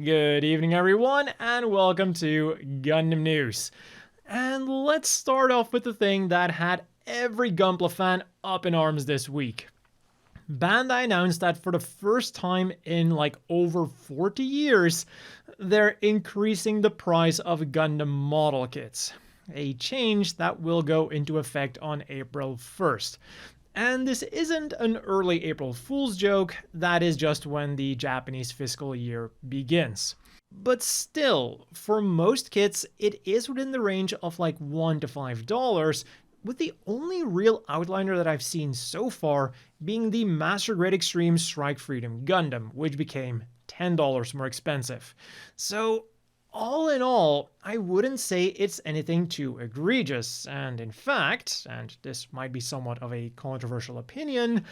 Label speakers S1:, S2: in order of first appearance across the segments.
S1: Good evening, everyone, and welcome to Gundam News. And let's start off with the thing that had every Gunpla fan up in arms this week. Bandai announced that for the first time in over 40 years, they're increasing the price of Gundam model kits. A change that will go into effect on April 1st. And this isn't an early April Fool's joke, that is just when the Japanese fiscal year begins. But still, for most kits, it is within the range of $1 to $5, with the only real outliner that I've seen so far being the Master Grade Extreme Strike Freedom Gundam, which became $10 more expensive. So, all in all, I wouldn't say it's anything too egregious, and in fact, and this might be somewhat of a controversial opinion,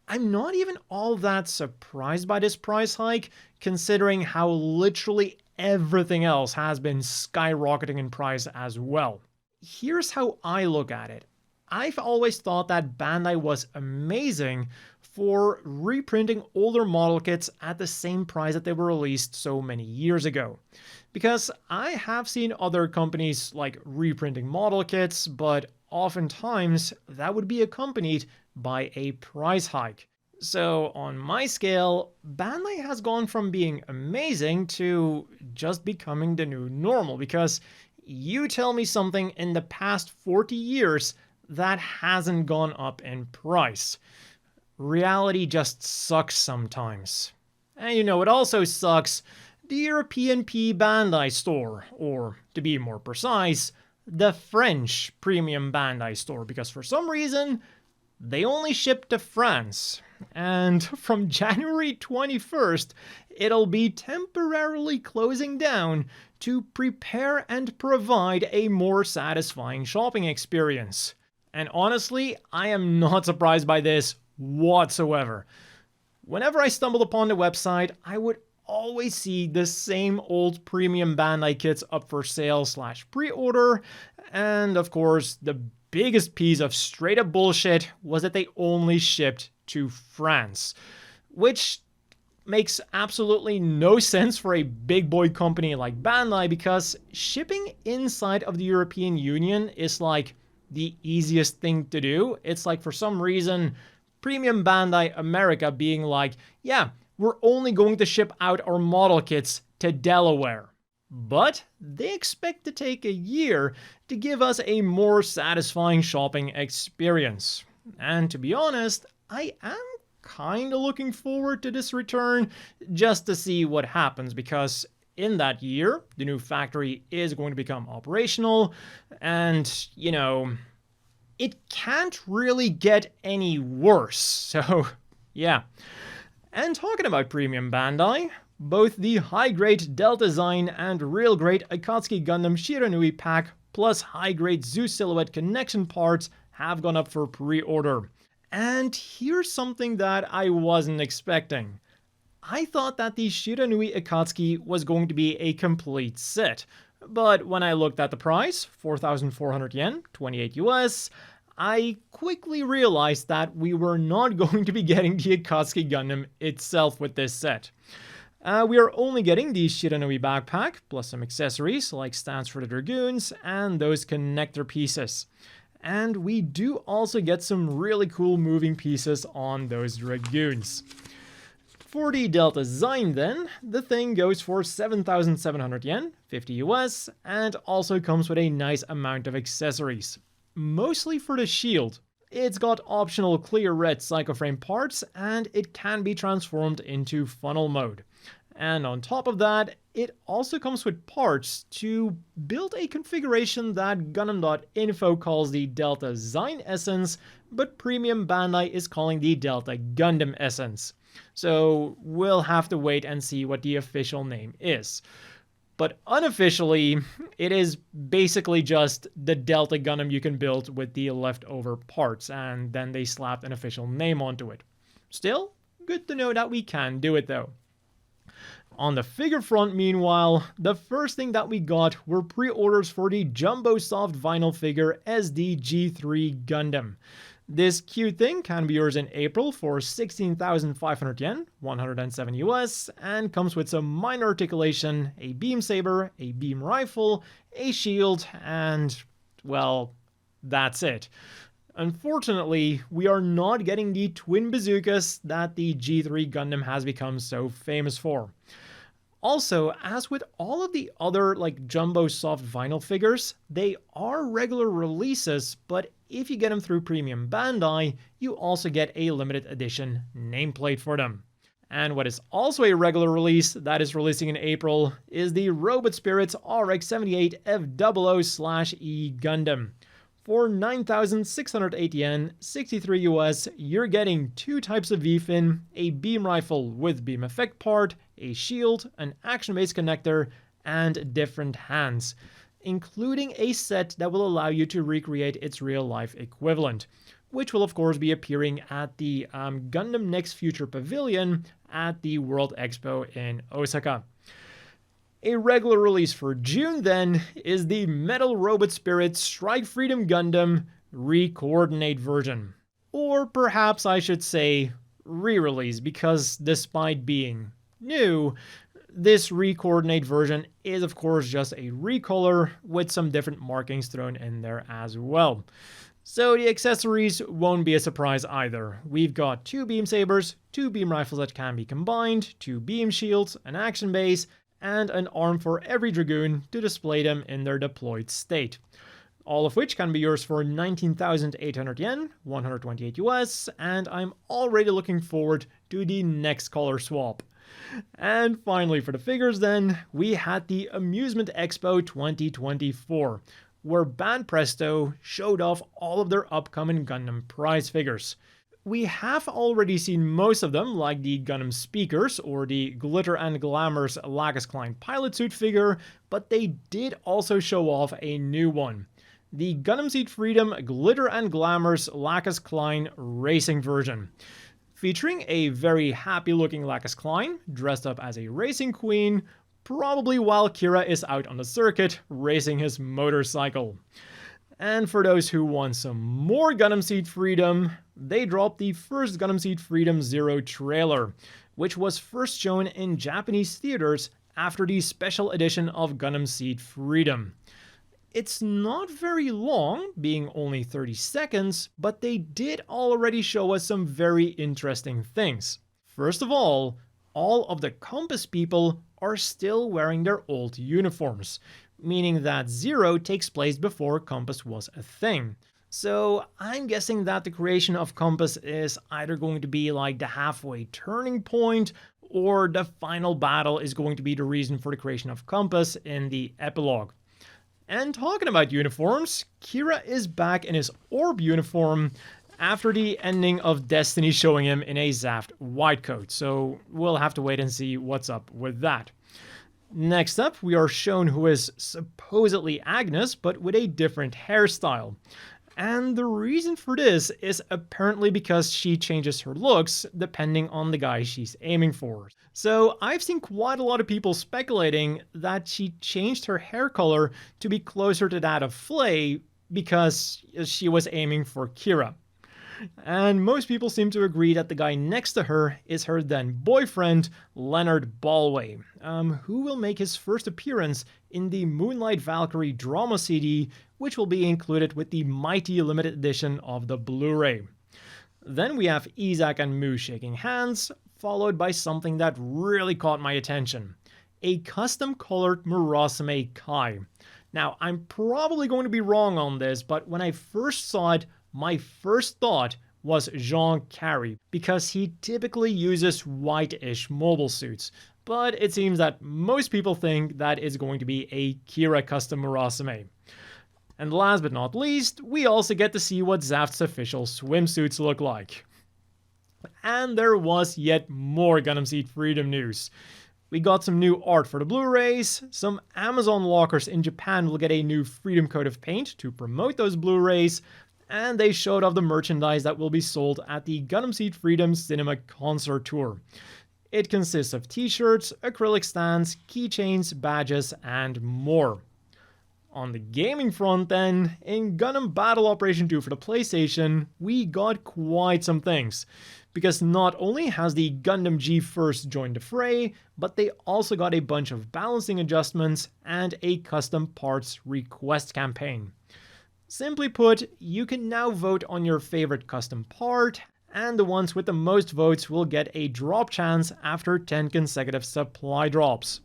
S1: I'm not even all that surprised by this price hike, considering how literally everything else has been skyrocketing in price as well. Here's how I look at it. I've always thought that Bandai was amazing for reprinting older model kits at the same price that they were released so many years ago. Because I have seen other companies reprinting model kits, but oftentimes that would be accompanied by a price hike. So on my scale, Bandai has gone from being amazing to just becoming the new normal, because you tell me something in the past 40 years that hasn't gone up in price. Reality just sucks sometimes. And you know what also sucks? The European P Bandai store, or to be more precise, the French premium Bandai store, because for some reason, they only ship to France. And from January 21st, it'll be temporarily closing down to prepare and provide a more satisfying shopping experience. And honestly, I am not surprised by this whatsoever. Whenever I stumbled upon the website, I would always see the same old premium Bandai kits up for sale / pre-order, and of course, the biggest piece of straight up bullshit was that they only shipped to France, which makes absolutely no sense for a big boy company like Bandai, because shipping inside of the European Union is the easiest thing to do. It's for some reason, premium Bandai America being yeah, we're only going to ship out our model kits to Delaware. But they expect to take a year to give us a more satisfying shopping experience. And to be honest, I am kinda looking forward to this return just to see what happens, because in that year, the new factory is going to become operational, and, it can't really get any worse. So, yeah. And talking about premium Bandai, both the high-grade Delta Zayin and real-grade Akatsuki Gundam Shiranui pack plus high-grade Zeus silhouette connection parts have gone up for pre-order. And here's something that I wasn't expecting. I thought that the Shiranui Akatsuki was going to be a complete set, but when I looked at the price, 4,400 yen, 28 US, I quickly realized that we were not going to be getting the Akatsuki Gundam itself with this set. We are only getting the Shiranui backpack, plus some accessories like stands for the Dragoons and those connector pieces. And we do also get some really cool moving pieces on those Dragoons. For the Delta Zayin then, the thing goes for 7,700 yen, 50 US, and also comes with a nice amount of accessories. Mostly for the shield. It's got optional clear red psychoframe parts, and it can be transformed into funnel mode. And on top of that, it also comes with parts to build a configuration that Gundam.info calls the Delta Zayin Essence, but Premium Bandai is calling the Delta Gundam Essence. So we'll have to wait and see what the official name is. But unofficially, it is basically just the Delta Gundam you can build with the leftover parts, and then they slapped an official name onto it. Still, good to know that we can do it though. On the figure front, meanwhile, the first thing that we got were pre-orders for the Jumbo Soft vinyl figure SD G3 Gundam. This cute thing can be yours in April for 16,500 yen, 107 US, and comes with some minor articulation, a beam saber, a beam rifle, a shield, and, well, that's it. Unfortunately, we are not getting the twin bazookas that the G3 Gundam has become so famous for. Also, as with all of the other jumbo soft vinyl figures, they are regular releases, but if you get them through Premium Bandai, you also get a limited edition nameplate for them. And what is also a regular release that is releasing in April is the Robot Spirits RX-78 F00/E Gundam. For 9,608 yen, 63 US, you're getting two types of V-fin, a beam rifle with beam effect part, a shield, an action-based connector, and different hands, including a set that will allow you to recreate its real-life equivalent, which will of course be appearing at the Gundam Next Future Pavilion at the World Expo in Osaka. A regular release for June, then, is the Metal Robot Spirit Strike Freedom Gundam Re-Coordinate version. Or perhaps I should say re-release, because despite being new, this Re-Coordinate version is of course just a recolor with some different markings thrown in there as well. So the accessories won't be a surprise either. We've got two beam sabers, two beam rifles that can be combined, two beam shields, an action base, and an arm for every Dragoon to display them in their deployed state. All of which can be yours for 19,800 yen, 128 US, and I'm already looking forward to the next color swap. And finally for the figures then, we had the Amusement Expo 2024, where Banpresto showed off all of their upcoming Gundam prize figures. We have already seen most of them, like the Gundam Speakers or the Glitter and Glamours Lacus Clyne pilot suit figure, but they did also show off a new one. The Gundam Seed Freedom Glitter and Glamours Lacus Clyne Racing version, featuring a very happy looking Lacus Clyne dressed up as a racing queen, probably while Kira is out on the circuit racing his motorcycle. And for those who want some more Gundam Seed Freedom, they dropped the first Gundam Seed Freedom Zero trailer, which was first shown in Japanese theaters after the special edition of Gundam Seed Freedom. It's not very long, being only 30 seconds, but they did already show us some very interesting things. First of all of the Compass people are still wearing their old uniforms, meaning that Zero takes place before Compass was a thing. So I'm guessing that the creation of Compass is either going to be like the halfway turning point, or the final battle is going to be the reason for the creation of Compass in the epilogue. And talking about uniforms, Kira is back in his Orb uniform after the ending of Destiny showing him in a Zaft white coat, so we'll have to wait and see what's up with that. Next up, we are shown who is supposedly Agnes, but with a different hairstyle. And the reason for this is apparently because she changes her looks depending on the guy she's aiming for. So I've seen quite a lot of people speculating that she changed her hair color to be closer to that of Flay because she was aiming for Kira. And most people seem to agree that the guy next to her is her then boyfriend, Leonard Ballway, who will make his first appearance in the Moonlight Valkyrie drama CD, which will be included with the mighty limited edition of the Blu-ray. Then we have Isaac and Mu shaking hands, followed by something that really caught my attention: a custom-colored Murasame Kai. Now, I'm probably going to be wrong on this, but when I first saw it, my first thought was Jean Carey, because he typically uses white-ish mobile suits, but it seems that most people think that it's going to be a Kira custom Murasame. And last but not least, we also get to see what Zaft's official swimsuits look like. And there was yet more Gundam Seed Freedom news. We got some new art for the Blu-rays, some Amazon lockers in Japan will get a new Freedom coat of paint to promote those Blu-rays, and they showed off the merchandise that will be sold at the Gundam Seed Freedom Cinema Concert Tour. It consists of t-shirts, acrylic stands, keychains, badges, and more. On the gaming front then, in Gundam Battle Operation 2 for the PlayStation, we got quite some things. Because not only has the Gundam G First joined the fray, but they also got a bunch of balancing adjustments and a custom parts request campaign. Simply put, you can now vote on your favorite custom part, and the ones with the most votes will get a drop chance after 10 consecutive supply drops.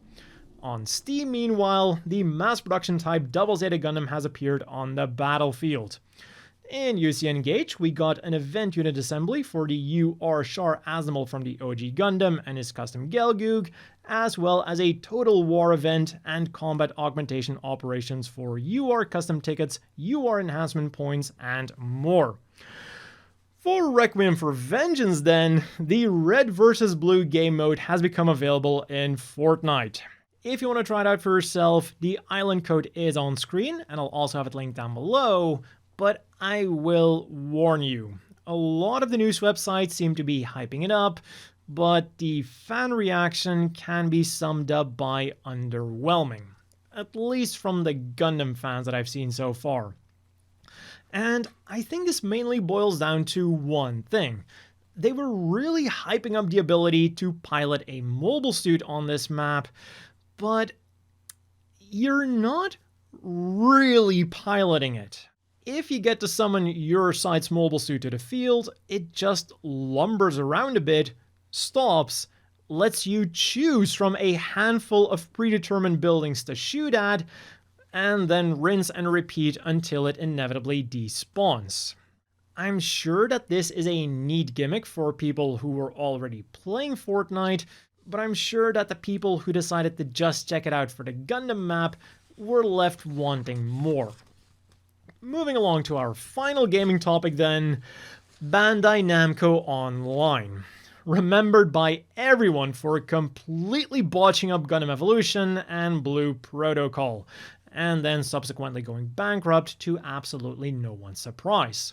S1: On Steam, meanwhile, the mass production type Double Zeta Gundam has appeared on the battlefield. In UCN Gage, we got an event unit assembly for the UR Char Azimuth from the OG Gundam and his custom Gelgoog, as well as a Total War event and combat augmentation operations for UR custom tickets, UR enhancement points, and more. For Requiem for Vengeance then, the Red vs. Blue game mode has become available in Fortnite. If you want to try it out for yourself, the island code is on screen, and I'll also have it linked down below. But I will warn you, a lot of the news websites seem to be hyping it up, but the fan reaction can be summed up by underwhelming, at least from the Gundam fans that I've seen so far. And I think this mainly boils down to one thing. They were really hyping up the ability to pilot a mobile suit on this map, but you're not really piloting it. If you get to summon your side's mobile suit to the field, it just lumbers around a bit, stops, lets you choose from a handful of predetermined buildings to shoot at, and then rinse and repeat until it inevitably despawns. I'm sure that this is a neat gimmick for people who were already playing Fortnite, but I'm sure that the people who decided to just check it out for the Gundam map were left wanting more. Moving along to our final gaming topic then, Bandai Namco Online. Remembered by everyone for completely botching up Gundam Evolution and Blue Protocol, and then subsequently going bankrupt to absolutely no one's surprise.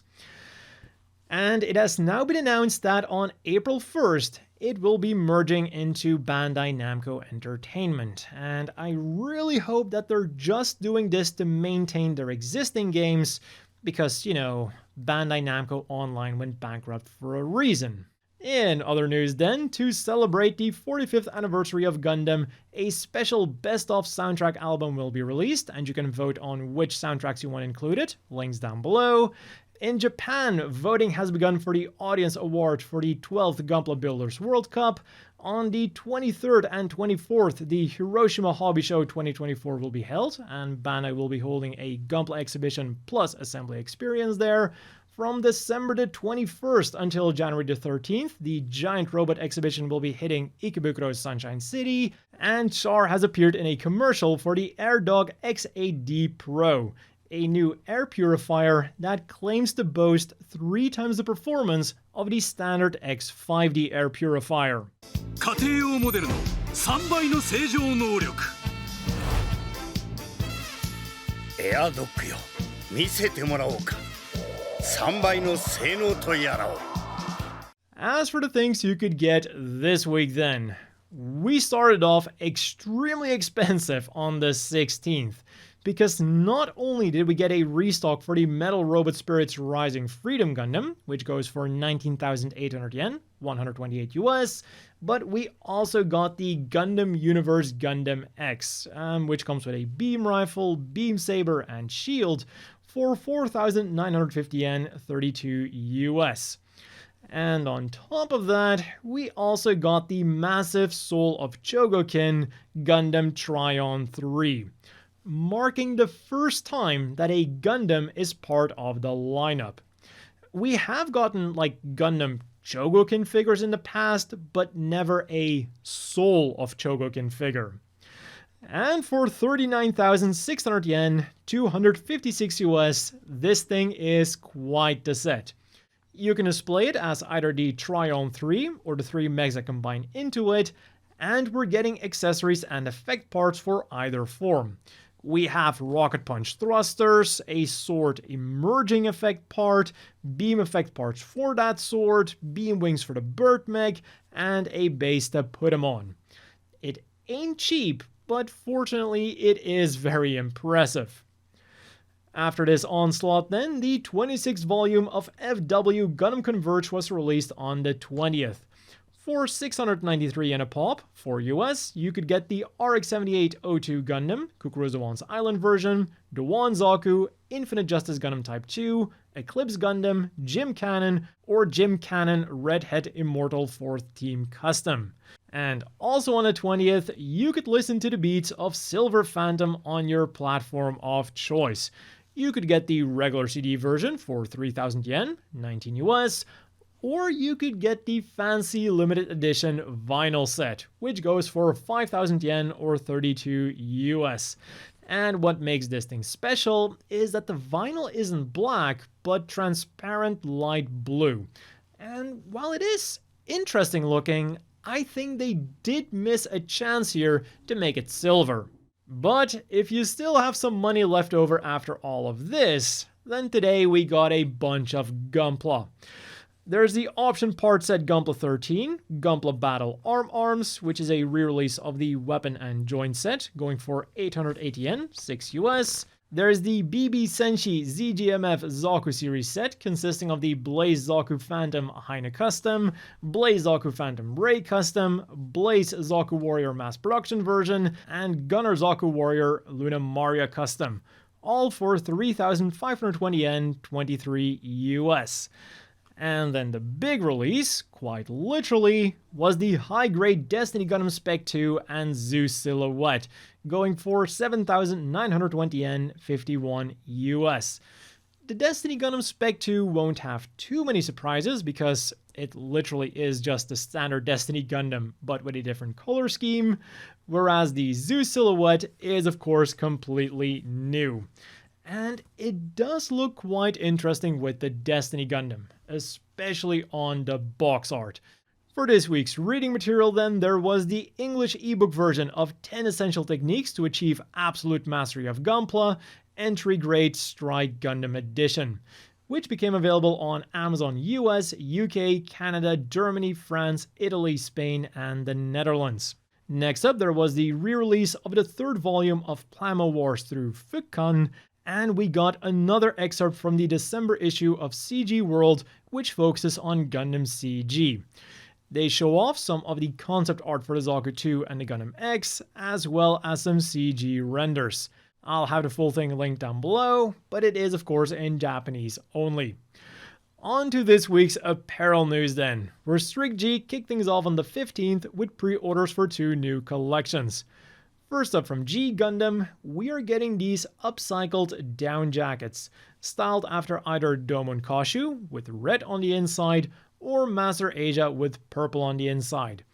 S1: And it has now been announced that on April 1st, it will be merging into Bandai Namco Entertainment, and I really hope that they're just doing this to maintain their existing games, because, you know, Bandai Namco Online went bankrupt for a reason. In other news then, to celebrate the 45th anniversary of Gundam, a special best-of soundtrack album will be released, and you can vote on which soundtracks you want included, links down below. In Japan, voting has begun for the Audience Award for the 12th Gunpla Builders World Cup. On the 23rd and 24th, the Hiroshima Hobby Show 2024 will be held, and Bandai will be holding a Gunpla exhibition plus assembly experience there. From December the 21st until January the 13th, the Giant Robot exhibition will be hitting Ikebukuro's Sunshine City, and Char has appeared in a commercial for the AirDog X8D Pro, a new air purifier that claims to boast 3 times the performance of the standard X5D air purifier. 家庭用モデルの3倍の正常能力。エアドッグよ、見せてもらおうか。3倍の性能とやらを。As for the things you could get this week then, we started off extremely expensive on the 16th. Because not only did we get a restock for the Metal Robot Spirits Rising Freedom Gundam, which goes for 19,800 yen, 128 US, but we also got the Gundam Universe Gundam X, which comes with a beam rifle, beam saber, and shield for 4,950 yen, 32 US. And on top of that, we also got the massive Soul of Chogokin Gundam Tryon 3. Marking the first time that a Gundam is part of the lineup. We have gotten like Gundam Chogokin figures in the past, but never a Soul of Chogokin figure. And for 39,600 yen, 256 US, this thing is quite the set. You can display it as either the Tryon 3 or the 3 megs that combine into it, and we're getting accessories and effect parts for either form. We have rocket punch thrusters, a sword emerging effect part, beam effect parts for that sword, beam wings for the bird meg, and a base to put them on. It ain't cheap, but fortunately it is very impressive. After this onslaught then, the 26th volume of FW Gundam Converge was released on the 20th. For $693 yen a pop, for US, you could get the RX-7802 Gundam, Kukuruzawan's Island version, Dewan Zaku, Infinite Justice Gundam Type 2, Eclipse Gundam, Jim Cannon, or Jim Cannon Redhead Immortal 4th Team Custom. And also on the 20th, you could listen to the beats of Silver Phantom on your platform of choice. You could get the regular CD version for 3,000 yen, 19 US, or you could get the fancy limited edition vinyl set, which goes for 5,000 yen or 32 US. And what makes this thing special is that the vinyl isn't black, but transparent light blue. And while it is interesting looking, I think they did miss a chance here to make it silver. But if you still have some money left over after all of this, then today we got a bunch of Gunpla. There's the option part set Gunpla 13, Gunpla Battle Arms, which is a re-release of the weapon and joint set, going for 880 yen, 6 US. There's the BB Senshi ZGMF Zaku series set, consisting of the Blaze Zaku Phantom Heine Custom, Blaze Zaku Phantom Ray Custom, Blaze Zaku Warrior Mass Production version, and Gunner Zaku Warrior Luna Maria Custom, all for 3,520 yen, 23 US. And then the big release, quite literally, was the high-grade Destiny Gundam Spec 2 and Zeus Silhouette, going for 7,920 yen, 51 US. The Destiny Gundam Spec 2 won't have too many surprises because it literally is just the standard Destiny Gundam, but with a different color scheme, whereas the Zeus Silhouette is of course completely new. And it does look quite interesting with the Destiny Gundam, especially on the box art. For this week's reading material then, there was the English ebook version of 10 Essential Techniques to Achieve Absolute Mastery of Gunpla, Entry Grade Strike Gundam Edition, which became available on Amazon US, UK, Canada, Germany, France, Italy, Spain, and the Netherlands. Next up, there was the re-release of the third volume of Plamo Wars through Fukan, and we got another excerpt from the December issue of CG World, which focuses on Gundam CG. They show off some of the concept art for the Zaku 2 and the Gundam X, as well as some CG renders. I'll have the full thing linked down below, but it is of course in Japanese only. On to this week's apparel news then, where Strict G kicked things off on the 15th with pre-orders for 2 new collections. First up from G Gundam, we are getting these upcycled down jackets, styled after either Domon Kashu with red on the inside or Master Asia with purple on the inside.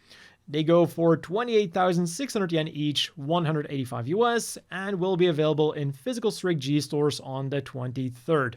S1: They go for 28,600 yen each, 185 US, and will be available in physical Strict G stores on the 23rd.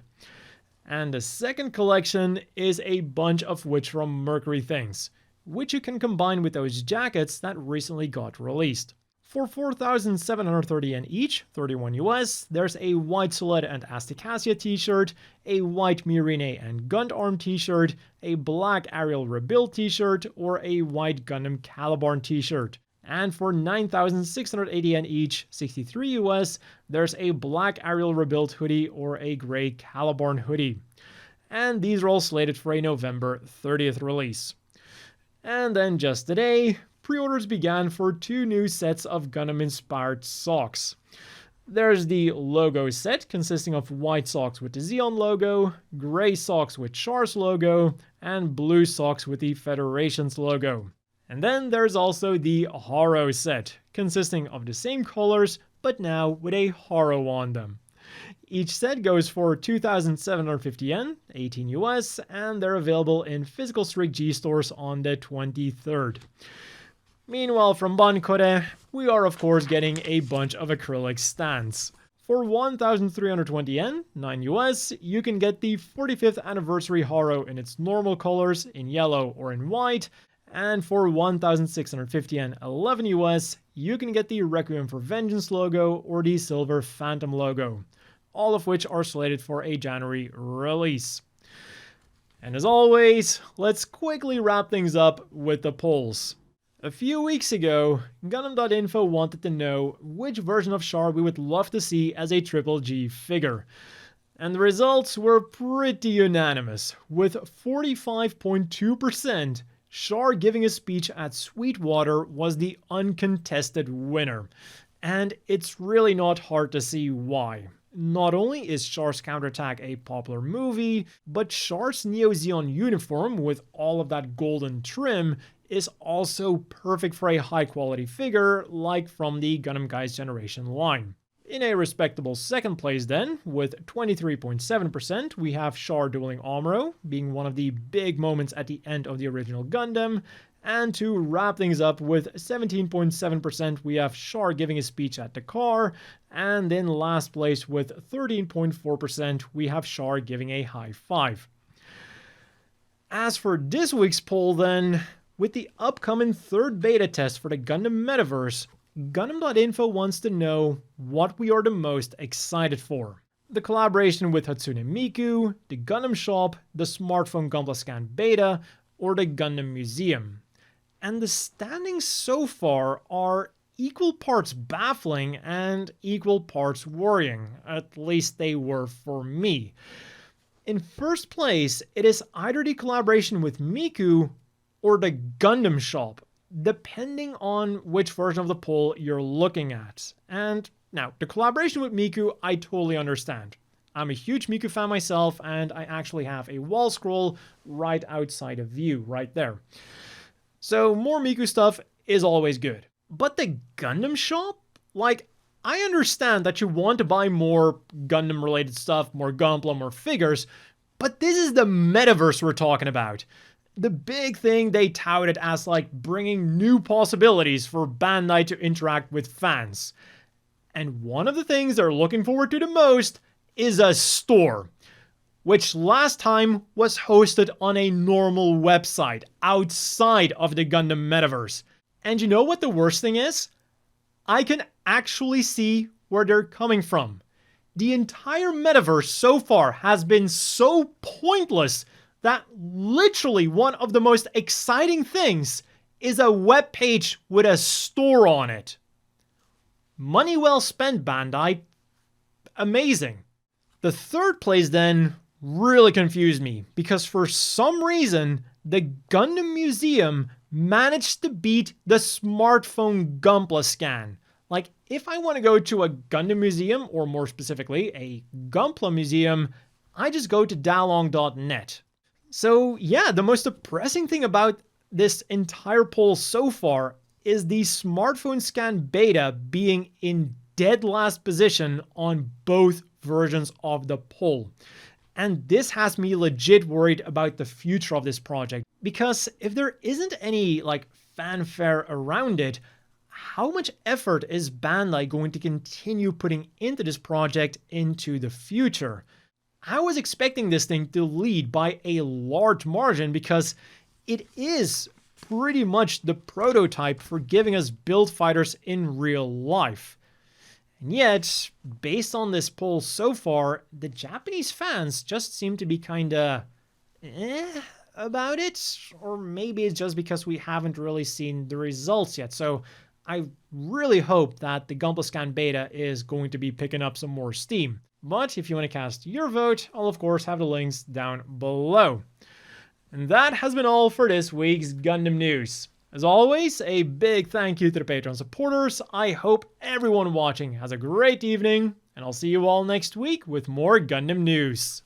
S1: And the second collection is a bunch of Witch from Mercury things, which you can combine with those jackets that recently got released. For 4,730 yen each, 31 US, there's a white Soleta and Asticasia t-shirt, a white Mirine and Gundarm t-shirt, a black Ariel Rebuild t-shirt, or a white Gundam Calibarn t-shirt. And for 9,680 yen each, 63 US, there's a black Ariel Rebuild hoodie or a gray Calibarn hoodie. And these are all slated for a November 30th release. And then just today, pre-orders began for 2 new sets of Gundam-inspired socks. There's the logo set, consisting of white socks with the Zeon logo, gray socks with Char's logo, and blue socks with the Federation's logo. And then there's also the Haro set, consisting of the same colors, but now with a Haro on them. Each set goes for 2,750 yen, 18 US, and they're available in physical Strict G stores on the 23rd. Meanwhile, from Bankore, we are of course getting a bunch of acrylic stands. For 1,320 yen, 9 US, you can get the 45th anniversary Haro in its normal colors, in yellow or in white, and for 1,650 yen, 11 US, you can get the Requiem for Vengeance logo or the Silver Phantom logo, all of which are slated for a January release. And as always, let's quickly wrap things up with the polls. A few weeks ago, Gundam.info wanted to know which version of Char we would love to see as a Triple G figure. And the results were pretty unanimous, with 45.2%, Char giving a speech at Sweetwater was the uncontested winner. And it's really not hard to see why. Not only is Char's counterattack a popular movie, but Char's Neo Zeon uniform with all of that golden trim is also perfect for a high quality figure like from the Gundam Guys Generation line. In a respectable second place then, with 23.7%, we have Char dueling Amuro, being one of the big moments at the end of the original Gundam. And to wrap things up with 17.7%, we have Char giving a speech at Dakar. And in last place with 13.4%, we have Char giving a high five. As for this week's poll then, with the upcoming third beta test for the Gundam Metaverse, Gundam.info wants to know what we are the most excited for. The collaboration with Hatsune Miku, the Gundam Shop, the smartphone Gunpla Scan Beta, or the Gundam Museum. And the standings so far are equal parts baffling and equal parts worrying. At least they were for me. In first place, it is either the collaboration with Miku or the Gundam Shop, depending on which version of the poll you're looking at. And now, the collaboration with Miku, I totally understand. I'm a huge Miku fan myself, and I actually have a wall scroll right outside of view, right there. So more Miku stuff is always good. But the Gundam Shop? Like, I understand that you want to buy more Gundam related stuff, more Gunpla, more figures, but this is the Metaverse we're talking about. The big thing they touted as like bringing new possibilities for Bandai to interact with fans. And one of the things they're looking forward to the most is a store, which last time was hosted on a normal website outside of the Gundam Metaverse. And you know what the worst thing is? I can actually see where they're coming from. The entire Metaverse so far has been so pointless that literally one of the most exciting things is a web page with a store on it. Money well spent, Bandai. Amazing. The third place then really confused me because for some reason the Gundam Museum managed to beat the smartphone Gunpla scan. Like, if I want to go to a Gundam museum, or more specifically a Gunpla museum, I just go to dalong.net. So yeah, the most depressing thing about this entire poll so far is the smartphone scan beta being in dead last position on both versions of the poll. And this has me legit worried about the future of this project, because if there isn't any like fanfare around it, how much effort is Bandai going to continue putting into this project into the future? I was expecting this thing to lead by a large margin because it is pretty much the prototype for giving us build fighters in real life. And yet, based on this poll so far, the Japanese fans just seem to be kinda about it, or maybe it's just because we haven't really seen the results yet. So I really hope that the Gunpla Scan beta is going to be picking up some more steam. But if you want to cast your vote, I'll of course have the links down below. And that has been all for this week's Gundam news. As always, a big thank you to the Patreon supporters. I hope everyone watching has a great evening, and I'll see you all next week with more Gundam news.